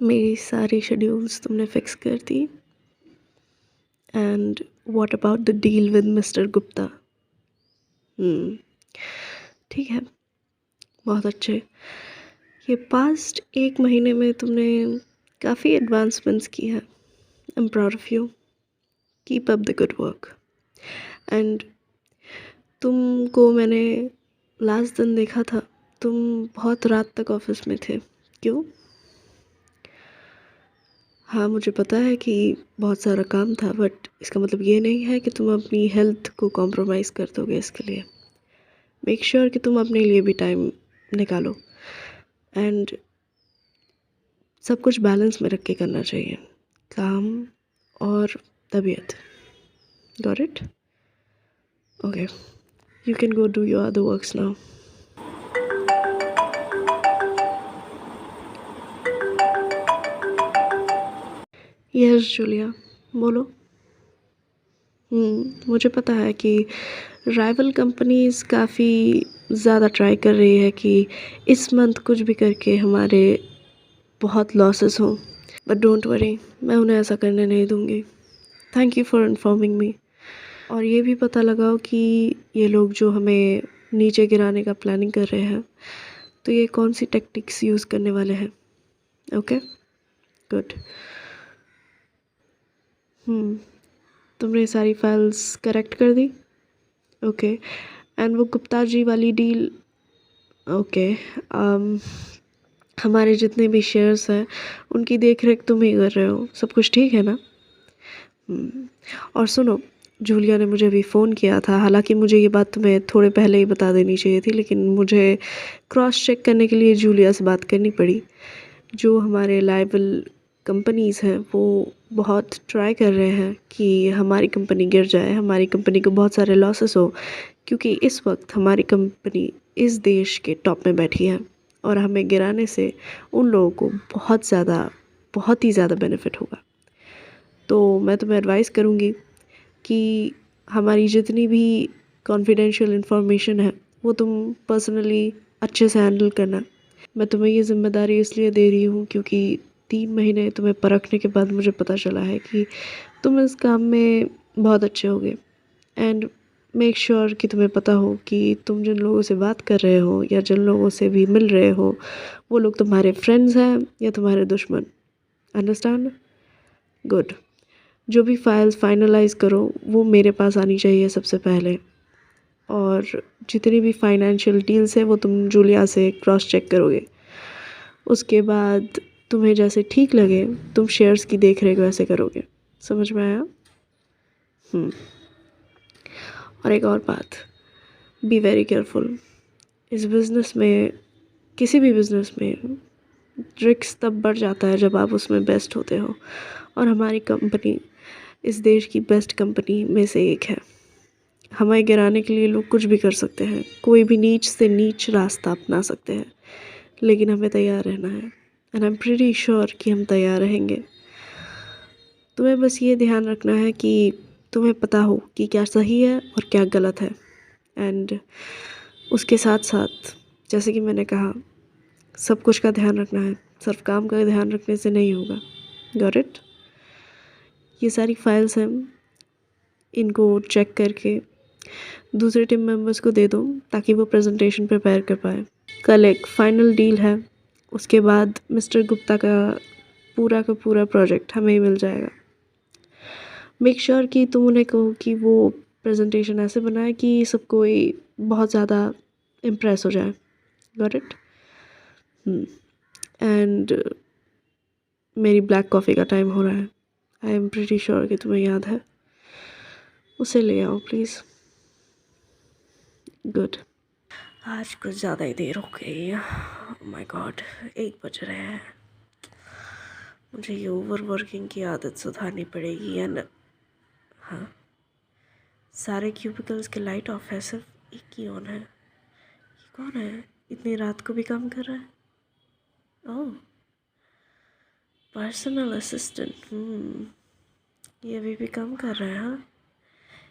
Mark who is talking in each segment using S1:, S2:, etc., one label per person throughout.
S1: मेरी सारी शेड्यूल्स तुमने फिक्स कर दी। And what about the deal with mister Gupta? ठीक है, बहुत अच्छे। ये पास्ट 1 महीने में तुमने काफ़ी एडवांसमेंट्स की है। I am proud of you. Keep up the good work. And तुमको मैंने लास्ट दिन देखा था, तुम बहुत रात तक ऑफिस में थे। क्यों? हाँ, मुझे पता है कि बहुत सारा काम था, बट इसका मतलब ये नहीं है कि तुम अपनी हेल्थ को कॉम्प्रोमाइज़ कर दोगे इसके लिए। मेक श्योर कि तुम अपने लिए भी टाइम निकालो। एंड सब कुछ बैलेंस में रख के करना चाहिए, काम और तबीयत। Got it? Okay, you can go do your other works now. Yes Julia, बोलो। मुझे पता है कि राइवल कंपनीज़ काफ़ी ज़्यादा ट्राई कर रही है कि इस मंथ कुछ भी करके हमारे बहुत लॉसेस हों, बट डोंट वरी, मैं उन्हें ऐसा करने नहीं दूंगी। थैंक यू फॉर इन्फॉर्मिंग मी। और ये भी पता लगाओ कि ये लोग जो हमें नीचे गिराने का प्लानिंग कर रहे हैं, तो ये कौन सी टेक्टिक्स यूज़ करने वाले हैं। Okay, good. तुमने सारी फाइल्स करेक्ट कर दी? ओके। एंड वो गुप्ता जी वाली डील? ओके। हमारे जितने भी शेयर्स हैं उनकी देख रेख तुम ही कर रहे हो, सब कुछ ठीक है ना? और सुनो, जूलिया ने मुझे अभी फ़ोन किया था। हालांकि मुझे ये बात तुम्हें थोड़े पहले ही बता देनी चाहिए थी, लेकिन मुझे क्रॉस चेक करने के लिए जूलिया से बात करनी पड़ी। जो हमारे लायबल कंपनीज़ हैं वो बहुत ट्राई कर रहे हैं कि हमारी कंपनी गिर जाए, हमारी कंपनी को बहुत सारे लॉसेस हो, क्योंकि इस वक्त हमारी कंपनी इस देश के टॉप में बैठी है और हमें गिराने से उन लोगों को बहुत ही ज़्यादा बेनिफिट होगा। तो मैं तुम्हें एडवाइस करूँगी कि हमारी जितनी भी कॉन्फिडेंशियल इन्फॉर्मेशन है वो तुम पर्सनली अच्छे से हैंडल करना। मैं तुम्हें ये ज़िम्मेदारी इसलिए दे रही हूँ क्योंकि 3 महीने तुम्हें परखने के बाद मुझे पता चला है कि तुम इस काम में बहुत अच्छे होगे। एंड मेक श्योर कि तुम्हें पता हो कि तुम जिन लोगों से बात कर रहे हो या जिन लोगों से भी मिल रहे हो, वो लोग तुम्हारे फ्रेंड्स हैं या तुम्हारे दुश्मन। अंडरस्टैंड? गुड। जो भी फाइल्स फाइनलाइज़ करो वो मेरे पास आनी चाहिए सबसे पहले। और जितनी भी फाइनेंशियल डील्स हैं वो तुम जूलिया से क्रॉस चेक करोगे। उसके बाद तुम्हें जैसे ठीक लगे तुम शेयर्स की देख रेख वैसे करोगे। समझ में आया? और एक और बात, बी वेरी केयरफुल। इस बिज़नेस में, किसी भी बिज़नेस में रिस्क तब बढ़ जाता है जब आप उसमें बेस्ट होते हो, और हमारी कंपनी इस देश की बेस्ट कंपनी में से एक है। हमें गिराने के लिए लोग कुछ भी कर सकते हैं, कोई भी नीच से नीच रास्ता अपना सकते हैं, लेकिन हमें तैयार रहना है। And I am pretty sure कि हम तैयार रहेंगे। तुम्हें बस ये ध्यान रखना है कि तुम्हें पता हो कि क्या सही है और क्या गलत है। एंड उसके साथ साथ जैसे कि मैंने कहा, सब कुछ का ध्यान रखना है, सिर्फ काम का ध्यान रखने से नहीं होगा। Got it? ये सारी फाइल्स हैं, इनको चेक करके दूसरे टीम मेंबर्स को दे दो ताकि वो प्रेजेंटेशन प्रिपेयर कर पाए। कल एक फाइनल डील है, उसके बाद मिस्टर गुप्ता का पूरा प्रोजेक्ट हमें ही मिल जाएगा। मेक श्योर कि तुम उन्हें कहो कि वो प्रेजेंटेशन ऐसे बनाए कि सब कोई बहुत ज़्यादा इम्प्रेस हो जाए। Got it? एंड मेरी ब्लैक कॉफ़ी का टाइम हो रहा है। आई एम प्रीटी श्योर कि तुम्हें याद है, उसे ले आओ प्लीज़। गुड। आज कुछ ज़्यादा ही देर हो गई है। माय गॉड, 1 बज रहे हैं। मुझे ये ओवर वर्किंग की आदत सुधारनी पड़ेगी। एंड हाँ, सारे क्यूबिकल्स के लाइट ऑफ है, सिर्फ एक ही ऑन है। ये कौन है, इतनी रात को भी काम कर रहा है? ओह, पर्सनल असिस्टेंट। ये अभी भी काम कर रहा है? हाँ,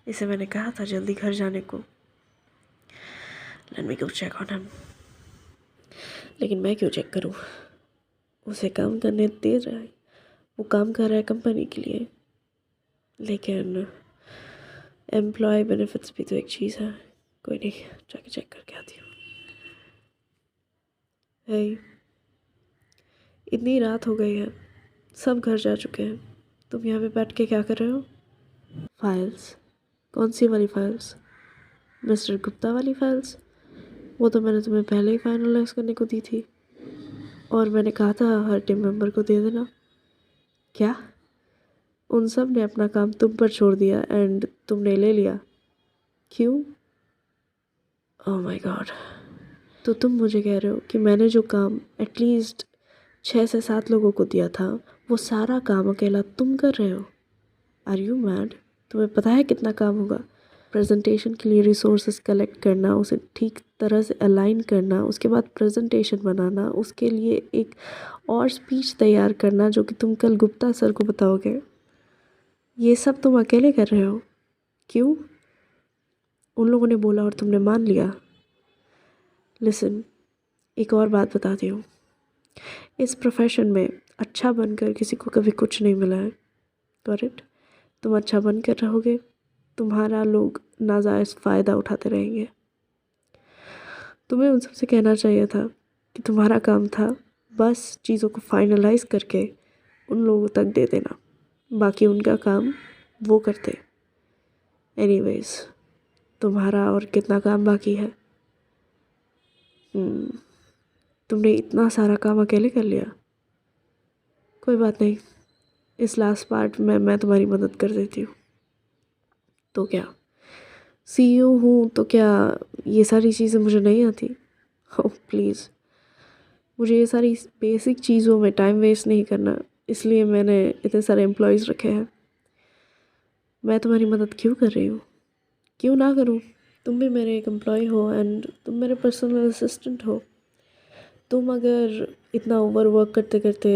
S1: इसे मैंने कहा था जल्दी घर जाने को। Let me go check on him. लेकिन मैं क्यों चेक करूँ? उसे काम करने दे रहा है, वो काम कर रहा है कंपनी के लिए, लेकिन एम्प्लॉय बेनिफिट्स भी तो एक चीज़ है। कोई नहीं, जाके चेक करके आती हूँ। हे, इतनी रात हो गई है, सब घर जा चुके हैं, तुम यहाँ पे बैठ के क्या कर रहे हो? फाइल्स? कौन सी वाली फाइल्स? मिस्टर गुप्ता वाली फाइल्स? वो तो मैंने तुम्हें पहले ही फाइनलाइज करने को दी थी, और मैंने कहा था हर टीम मेंबर को दे देना। क्या? उन सब ने अपना काम तुम पर छोड़ दिया एंड तुमने ले लिया? क्यों? ओह माय गॉड, तो तुम मुझे कह रहे हो कि मैंने जो काम एटलीस्ट 6 से 7 लोगों को दिया था, वो सारा काम अकेला तुम कर रहे हो? Are you mad? तुम्हें पता है कितना काम होगा? प्रेजेंटेशन के लिए रिसोर्सेज कलेक्ट करना, उसे ठीक तरह से अलाइन करना, उसके बाद प्रेजेंटेशन बनाना, उसके लिए एक और स्पीच तैयार करना जो कि तुम कल गुप्ता सर को बताओगे। ये सब तुम अकेले कर रहे हो? क्यों? उन लोगों ने बोला और तुमने मान लिया? लिसन, एक और बात बताती हूँ, इस प्रोफेशन में अच्छा बनकर किसी को कभी कुछ नहीं मिला है। करेक्ट? तुम अच्छा बनकर रहोगे, तुम्हारा लोग नाजायज़ फ़ायदा उठाते रहेंगे। तुम्हें उन सबसे कहना चाहिए था कि तुम्हारा काम था बस चीज़ों को फाइनलाइज करके उन लोगों तक दे देना, बाकी उनका काम वो करते। एनीवेज, तुम्हारा और कितना काम बाकी है? तुमने इतना सारा काम अकेले कर लिया? कोई बात नहीं, इस लास्ट पार्ट में मैं तुम्हारी मदद कर देती हूँ। तो क्या सीईओ हूँ तो क्या ये सारी चीज़ें मुझे नहीं आती? ओह प्लीज़, मुझे ये सारी बेसिक चीज़ों में टाइम वेस्ट नहीं करना, इसलिए मैंने इतने सारे एम्प्लॉयज़ रखे हैं। मैं तुम्हारी मदद क्यों कर रही हूँ? क्यों ना करूँ? तुम भी मेरे एक एम्प्लॉय हो एंड तुम मेरे पर्सनल असिस्टेंट हो। तुम अगर इतना ओवर वर्क करते करते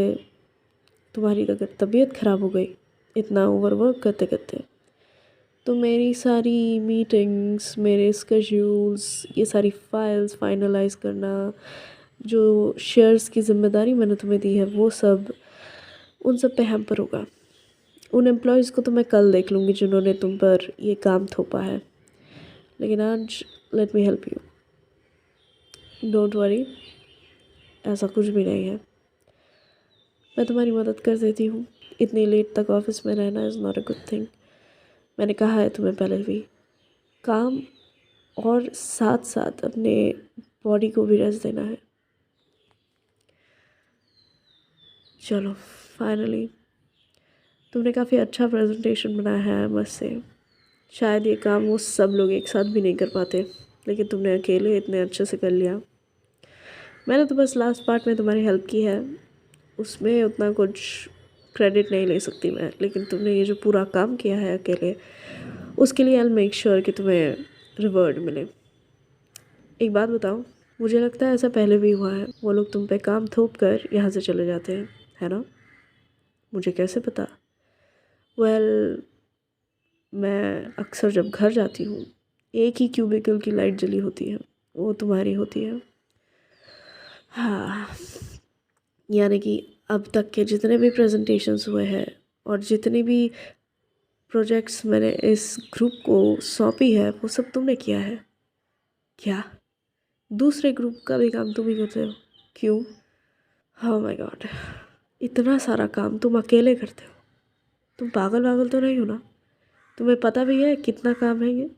S1: तुम्हारी अगर तबीयत ख़राब हो गई, इतना ओवर वर्क करते करते, तो मेरी सारी मीटिंग्स, मेरे स्केड्यूल्स, ये सारी फाइल्स फाइनलाइज करना, जो शेयर्स की ज़िम्मेदारी मैंने तुम्हें दी है, वो सब उन सब पे हैम्पर होगा। उन एम्प्लॉयज़ को तो मैं कल देख लूँगी जिन्होंने तुम पर ये काम थोपा है, लेकिन आज let me help you. Don't worry, ऐसा कुछ भी नहीं है, मैं तुम्हारी मदद कर देती हूँ। इतनी लेट तक ऑफिस में रहना is not a good thing. मैंने कहा है तुम्हें पहले भी, काम और साथ साथ अपने बॉडी को भी रेस्ट देना है। चलो, फाइनली तुमने काफ़ी अच्छा प्रेजेंटेशन बनाया है मुझसे। शायद ये काम वो सब लोग एक साथ भी नहीं कर पाते, लेकिन तुमने अकेले इतने अच्छे से कर लिया। मैंने तो बस लास्ट पार्ट में तुम्हारी हेल्प की है, उसमें उतना कुछ क्रेडिट नहीं ले सकती मैं, लेकिन तुमने ये जो पूरा काम किया है अकेले, उसके लिए आई मेक श्योर कि तुम्हें रिवॉर्ड मिले। एक बात बताओ, मुझे लगता है ऐसा पहले भी हुआ है, वो लोग तुम पे काम थोप कर यहाँ से चले जाते हैं, है ना? मुझे कैसे पता? वेल, मैं अक्सर जब घर जाती हूँ, एक ही क्यूबिकल की लाइट जली होती है, वो तुम्हारी होती है। हाँ, यानी कि अब तक के जितने भी प्रेजेंटेशंस हुए हैं और जितने भी प्रोजेक्ट्स मैंने इस ग्रुप को सौंपी है, वो सब तुमने किया है। क्या? दूसरे ग्रुप का भी काम तुम ही करते हो? क्यों? ओह माय गॉड, इतना सारा काम तुम अकेले करते हो? तुम पागल वागल तो नहीं हो ना? तुम्हें पता भी है कितना काम है ये?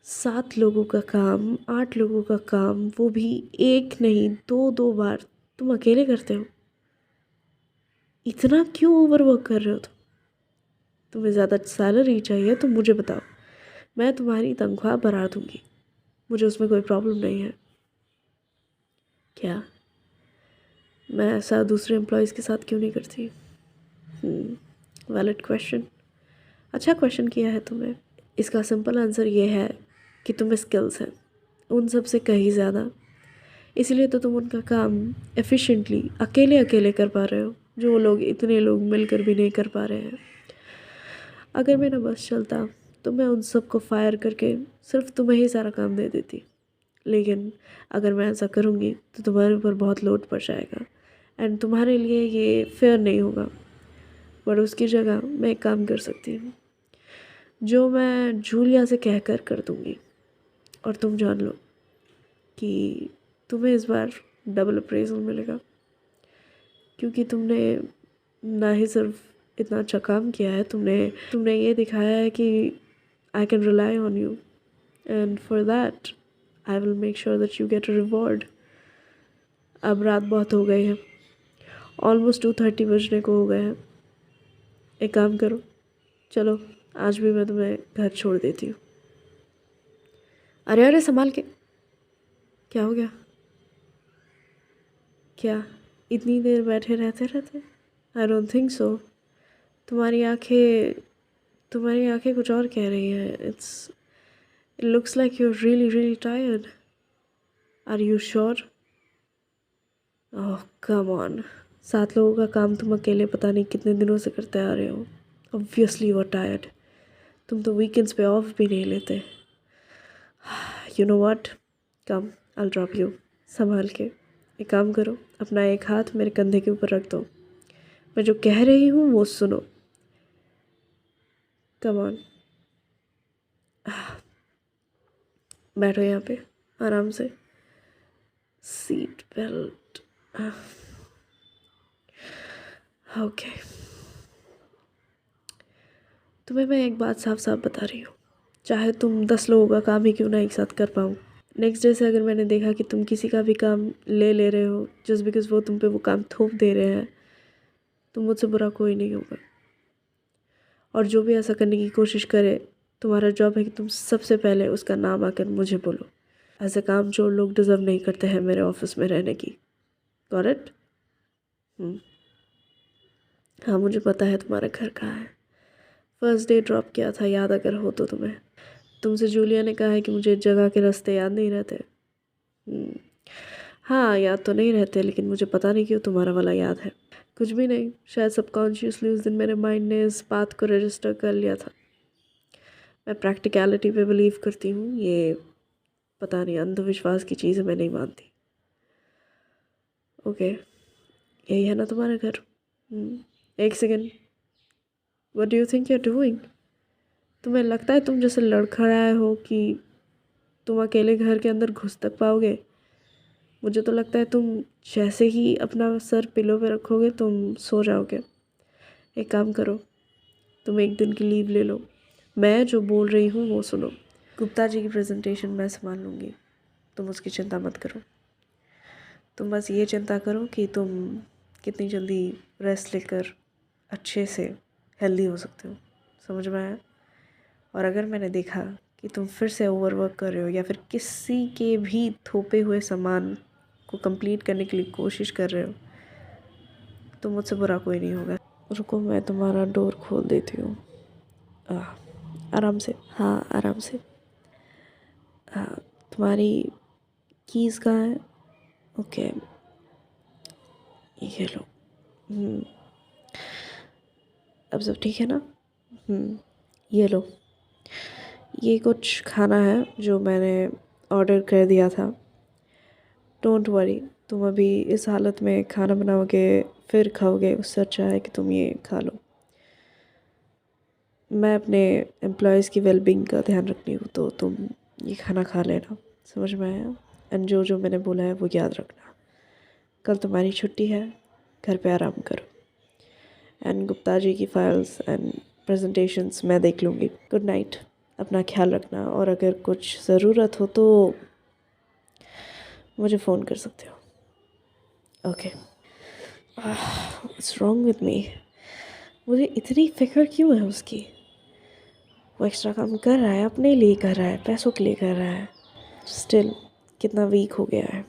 S1: 7 लोगों का काम, 8 लोगों का काम, वो भी एक नहीं, दो दो बार तुम अकेले करते हो? इतना क्यों ओवर वर्क कर रहे हो तुम? तुम्हें ज़्यादा सैलरी चाहिए तो मुझे बताओ, मैं तुम्हारी तनख्वाह बढ़ा दूँगी, मुझे उसमें कोई प्रॉब्लम नहीं है। क्या मैं ऐसा दूसरे एम्प्लॉयज़ के साथ क्यों नहीं करती? वैलिड क्वेश्चन, अच्छा क्वेश्चन किया है तुमने। इसका सिंपल आंसर ये है कि तुम्हें स्किल्स हैं उन सब से कहीं ज़्यादा, इसलिए तो तुम उनका काम एफिशिएंटली अकेले अकेले कर पा रहे हो, जो लोग इतने लोग मिलकर भी नहीं कर पा रहे हैं। अगर मेरा बस चलता तो मैं उन सबको फायर करके सिर्फ तुम्हें ही सारा काम दे देती, लेकिन अगर मैं ऐसा करूँगी तो तुम्हारे ऊपर बहुत लोड पड़ जाएगा एंड तुम्हारे लिए ये फेयर नहीं होगा। पर उसकी जगह मैं एक काम कर सकती हूँ, जो मैं जूलिया से कह कर दूँगी, और तुम जान लो कि तुम्हें इस बार डबल अप्रेजल मिलेगा, क्योंकि तुमने ना ही सिर्फ इतना अच्छा काम किया है, तुमने ये दिखाया है कि I can rely on you, and for that I will make sure that you get a reward. अब रात बहुत हो गई है, ऑलमोस्ट 2:30 बजने को हो गए हैं। एक काम करो, चलो आज भी मैं तुम्हें घर छोड़ देती हूँ। अरे अरे संभाल के, क्या हो गया? क्या इतनी देर बैठे रहते रहते? I don't think so. तुम्हारी आंखें तुम्हारी आंखें कुछ और कह रही हैं। It looks like you are really really tired. Are you sure? Oh come on, 7 लोगों का काम तुम अकेले पता नहीं कितने दिनों से करते आ रहे हो। Obviously you are tired. तुम तो वीकेंड्स पे ऑफ भी नहीं लेते। You know what, come I drop you. संभाल के। एक काम करो, अपना एक हाथ मेरे कंधे के ऊपर रख दो। मैं जो कह रही हूँ वो सुनो। कम ऑन, बैठो यहाँ पे आराम से। Seat belt, okay. तुम्हें मैं एक बात साफ साफ बता रही हूँ, चाहे तुम 10 लोगों का काम ही क्यों ना एक साथ कर पाऊँ, नेक्स्ट डे से अगर मैंने देखा कि तुम किसी का भी काम ले रहे हो जस्ट बिकॉज वो तुम पे वो काम थोप दे रहे हैं, तो मुझसे बुरा कोई नहीं होगा। और जो भी ऐसा करने की कोशिश करे, तुम्हारा जॉब है कि तुम सबसे पहले उसका नाम आकर मुझे बोलो। ऐसे काम जो लोग डिज़र्व नहीं करते हैं मेरे ऑफिस में रहने की। Got it? हाँ मुझे पता है तुम्हारा घर कहाँ है। फर्स्ट डे ड्रॉप किया था, याद अगर हो तो तुम्हें। तुमसे जूलिया ने कहा है कि मुझे जगह के रास्ते याद नहीं रहते। हाँ याद तो नहीं रहते, लेकिन मुझे पता नहीं क्यों तुम्हारा वाला याद है। कुछ भी नहीं, शायद सबकॉन्शियसली उस दिन मेरे माइंड ने इस बात को रजिस्टर कर लिया था। मैं प्रैक्टिकलिटी पे बिलीव करती हूँ, ये पता नहीं अंधविश्वास की चीज़ें मैं नहीं मानती। ओके, यही है ना तुम्हारा घर? एक second, what do you think you are doing? तुम्हें लगता है तुम जैसे लड़खड़ाए हो कि तुम अकेले घर के अंदर घुस तक पाओगे? मुझे तो लगता है तुम जैसे ही अपना सर पिलो पे रखोगे तुम सो जाओगे। एक काम करो, तुम एक दिन की लीव ले लो। मैं जो बोल रही हूँ वो सुनो। गुप्ता जी की प्रेजेंटेशन मैं संभाल लूँगी, तुम उसकी चिंता मत करो। तुम बस ये चिंता करो कि तुम कितनी जल्दी रेस्ट लेकर अच्छे से हेल्दी हो सकते हो। समझ में आया? और अगर मैंने देखा कि तुम फिर से ओवरवर्क कर रहे हो या फिर किसी के भी थोपे हुए सामान को कंप्लीट करने के लिए कोशिश कर रहे हो, तो मुझसे बुरा कोई नहीं होगा। रुको मैं तुम्हारा डोर खोल देती हूँ। आराम से, हाँ आराम से। हाँ, तुम्हारी कीज़ कहाँ है? ओके, ये लो। अब सब ठीक है ना? ये लो, ये कुछ खाना है जो मैंने ऑर्डर कर दिया था। डोंट वरी, तुम अभी इस हालत में खाना बनाओगे फिर खाओगे, उससे अच्छा है कि तुम ये खा लो। मैं अपने एम्प्लॉयज़ की वेलबींग का ध्यान रखनी हूँ, तो तुम ये खाना खा लेना। समझ में आया? एंड जो जो मैंने बोला है वो याद रखना। कल तुम्हारी छुट्टी है, घर पे आराम करो। एंड गुप्ता जी की फाइल्स एंड प्रेजेंटेशंस मैं देख लूँगी। गुड नाइट, अपना ख्याल रखना, और अगर कुछ ज़रूरत हो तो मुझे फ़ोन कर सकते हो। Okay. What's wrong with me? मुझे इतनी फिक्र क्यों है उसकी? वो एक्स्ट्रा काम कर रहा है, अपने लिए कर रहा है, पैसों के लिए कर रहा है, स्टिल कितना वीक हो गया है।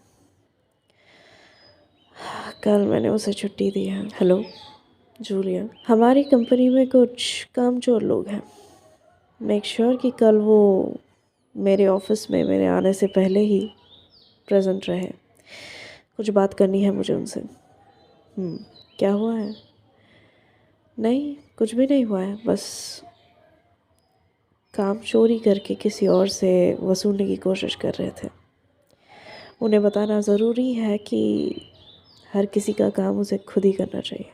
S1: कल मैंने उसे छुट्टी दी है। हेलो जूलिया, हमारी कंपनी में कुछ कामचोर लोग हैं। मेक श्योर कि कल वो मेरे ऑफिस में मेरे आने से पहले ही प्रेजेंट रहे। कुछ बात करनी है मुझे उनसे। क्या हुआ है? नहीं, कुछ भी नहीं हुआ है, बस काम चोरी करके किसी और से वसूलने की कोशिश कर रहे थे। उन्हें बताना ज़रूरी है कि हर किसी का काम उसे खुद ही करना चाहिए।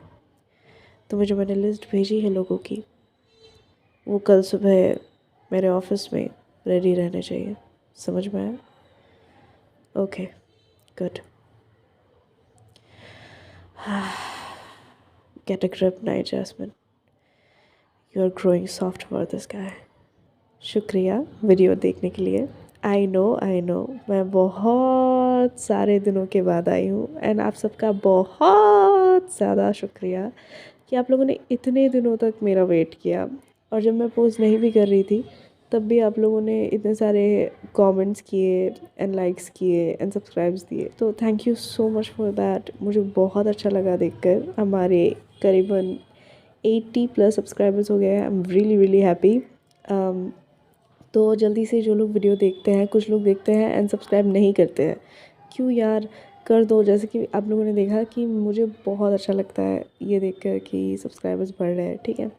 S1: तो मुझे मैंने लिस्ट भेजी है लोगों की, वो कल सुबह मेरे ऑफिस में रेडी रहने चाहिए। समझ में आया? Okay, good. Get a grip now Jasmine, you are growing soft for this guy. शुक्रिया वीडियो देखने के लिए। आई नो मैं बहुत सारे दिनों के बाद आई हूँ एंड आप सबका बहुत ज़्यादा शुक्रिया कि आप लोगों ने इतने दिनों तक मेरा वेट किया। और जब मैं पोस्ट नहीं भी कर रही थी तब भी आप लोगों ने इतने सारे कमेंट्स किए एंड लाइक्स किए एंड सब्सक्राइब्स दिए, तो thank you so much for that. मुझे बहुत अच्छा लगा देखकर। हमारे करीबन 80 प्लस सब्सक्राइबर्स हो गए हैं। I am really really happy. तो जल्दी से जो लोग वीडियो देखते हैं, कुछ लोग देखते हैं एंड सब्सक्राइब नहीं करते हैं, क्यों यार, कर दो। जैसे कि आप लोगों ने देखा कि मुझे बहुत अच्छा लगता है ये देखकर कि सब्सक्राइबर्स बढ़ रहे हैं, ठीक है।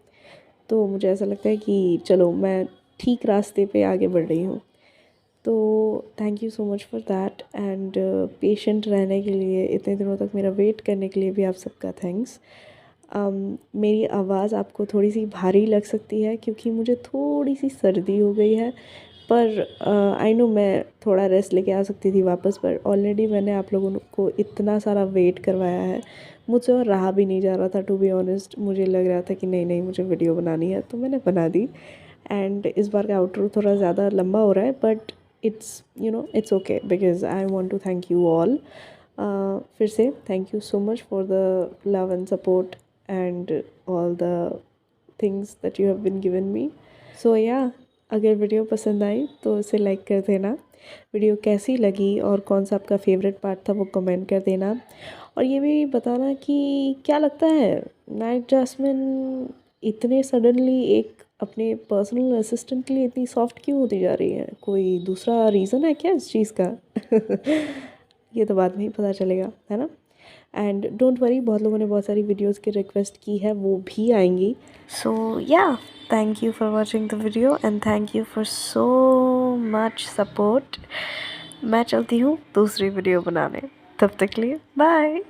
S1: तो मुझे ऐसा लगता है कि चलो मैं ठीक रास्ते पे आगे बढ़ रही हूँ। तो thank you so much for that and patient रहने के लिए, इतने दिनों तक मेरा वेट करने के लिए भी आप सबका थैंक्स। मेरी आवाज़ आपको थोड़ी सी भारी लग सकती है क्योंकि मुझे थोड़ी सी सर्दी हो गई है, पर आई नो मैं थोड़ा रेस्ट लेके आ सकती थी वापस, पर ऑलरेडी मैंने आप लोगों को इतना सारा वेट करवाया है, मुझसे और रहा भी नहीं जा रहा था टू बी ऑनेस्ट। मुझे लग रहा था कि नहीं मुझे वीडियो बनानी है, तो मैंने बना दी। एंड इस बार का आउटरो थोड़ा ज़्यादा लंबा हो रहा है, but it's okay because I want to thank you all. फिर से thank you so much for the love and support and all the things that you have been given me. So yeah, अगर video पसंद आई तो इसे like कर देना। Video कैसी लगी और कौन सा आपका फेवरेट पार्ट था वो कमेंट कर देना। और ये भी बताना कि क्या लगता है नाइट जैस्मिन इतने सडनली एक अपने पर्सनल असिस्टेंट के लिए इतनी सॉफ्ट क्यों होती जा रही है? कोई दूसरा रीज़न है क्या इस चीज़ का? ये तो बाद में ही पता चलेगा, है ना। एंड डोंट वरी, बहुत लोगों ने बहुत सारी वीडियोस की रिक्वेस्ट की है, वो भी आएंगी। सो या, thank you for watching the video and thank you for so much support. मैं चलती हूँ दूसरी वीडियो बनाने, तब तक के लिए बाय।